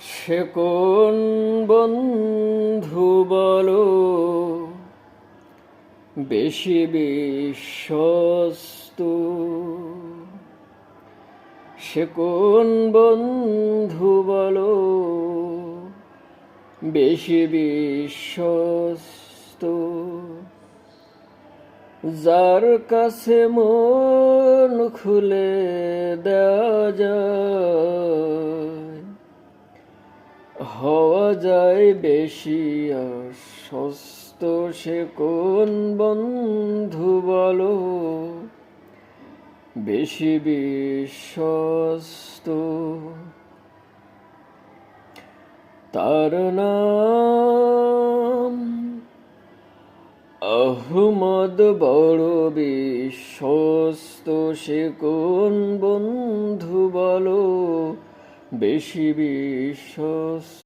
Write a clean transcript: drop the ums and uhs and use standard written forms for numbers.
সে কোন বন্ধু বলো বেশি বিশ্বস্ত? সে কোন বন্ধু বলো বেশি বিশ্বস্ত? যার কাছে মন খুলে দেওয়া যায়, হওয়া যায় বেশি আশ্বস্ত। সে কোন বন্ধু বলো বেশি বিশ্বস্ত? তার নাম আহমদ, বড় বিশ্বস্ত। সে কোন বন্ধু বলো বেশি বিশ্বস্ত?